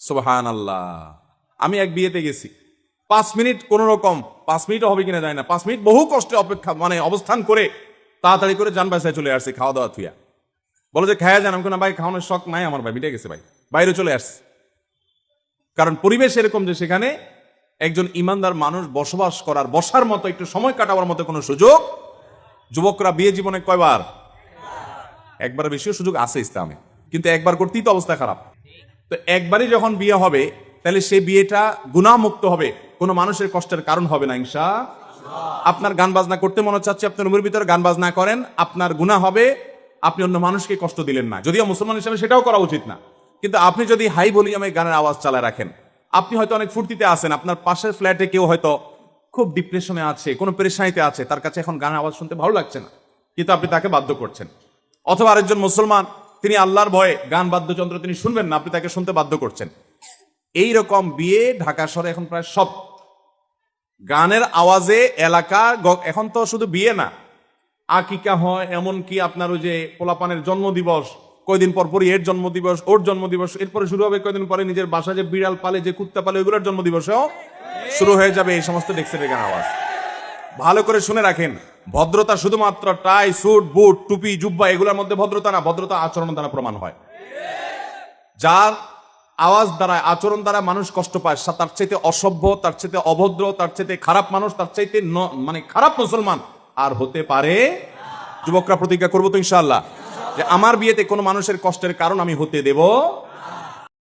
সুবহানাল্লাহ। আমি এক বিয়েতে গেছি, 5 মিনিট কোন রকম, 5 মিনিটও হবে কিনা যায় না, 5 মিনিট বহু কষ্টে অপেক্ষা অবস্থান করে তাড়াতাড়ি করে যান বাসায় চলে আসছি, খাওয়া দাওয়া থুইয়া। বলো যে খায়া যান, আমি না ভাই খাওয়ানোর শখ নাই আমার, ভাই মিটে গেছে ভাই, বাইরে চলে আসছে। কারণ পরিবেশ এরকম যে সেখানে একজন ইমানদার মানুষ বসবাস করার, বসার মতো, একটু সময় কাটাবার মতো কোনো সুযোগ। যুবকরা বিয়ে জীবনে কয়বার? একবার, বেশিও সুযোগ আছে ইসলামে, কিন্তু একবার করতেই তো অবস্থা খারাপ। তো একবারই যখন বিয়ে হবে, তাহলে সেই বিয়েটা গুনাহমুক্ত হবে, কোনো মানুষের কষ্টের কারণ হবে না ইনশাআল্লাহ। আপনার গান বাজনা করতে মনে চাচ্ছে, আপনি রুমের ভিতরে গান বাজনা করেন, আপনার গুনাহ হবে, আপনি অন্য মানুষকে কষ্ট দিলেন না। যদিও মুসলমান হিসেবে সেটাও করা উচিত না, কিন্তু আপনি যদি হাই ভলিউমে গানের আওয়াজ চালায় রাখেন, আপনি হয়তো অনেক ফুর্তিতে আছেন, আপনার পাশের ফ্ল্যাটে কেউ হয়তো খুব ডিপ্রেশনে আছে, কোনো পেরেশানিতে আছে, তার কাছে এখন গানের আওয়াজ শুনতে ভালো লাগছে না, কিন্তু আপনি তাকে বাধ্য করছেন। অথবা আরেকজন মুসলমান, তিনি আল্লাহর ভয়ে গান বাদ্যযন্ত্র তিনি শুনবেন না, আপনি তাকে শুনতে বাধ্য করছেন। এই রকম বিয়ে ঢাকা শহরে এখন প্রায় সব গানের আওয়াজে এলাকা। এখন তো শুধু বিয়ে না, আকিকা হয়, এমনকি আপনার ওই যে পোলাপানের জন্মদিবস, কয়দিন পর পরই এর জন্মদিবস, ওর জন্মদিবস, এরপরে শুরু হবে কয়দিন পরে নিজের বাসা যে বিড়াল পালে, যে কুত্তা পালে, ওইগুলোর জন্মদিবসেও শুরু হয়ে যাবে এই সমস্ত ডেক্সের গান আওয়াজ। ভালো করে শুনে রাখেন, ভদ্রতা শুধুমাত্র টাই, স্যুট, বুট, টুপি, জুব্বা এগুলোর মধ্যে ভদ্রতা না, ভদ্রতা আচরণ দ্বারা প্রমাণ হয়। যার আওয়াজ দ্বারা, আচরণ দ্বারা মানুষ কষ্ট পায়, তার চাইতে অসভ্য, তার চাইতে অভদ্র, তার চাইতে খারাপ মানুষ, তার চাইতে খারাপ মুসলমান আর হতে পারে। যুবকরা প্রতিজ্ঞা করবো তো ইনশাআল্লাহ যে আমার বিয়েতে কোনো মানুষের কষ্টের কারণ আমি হতে দেব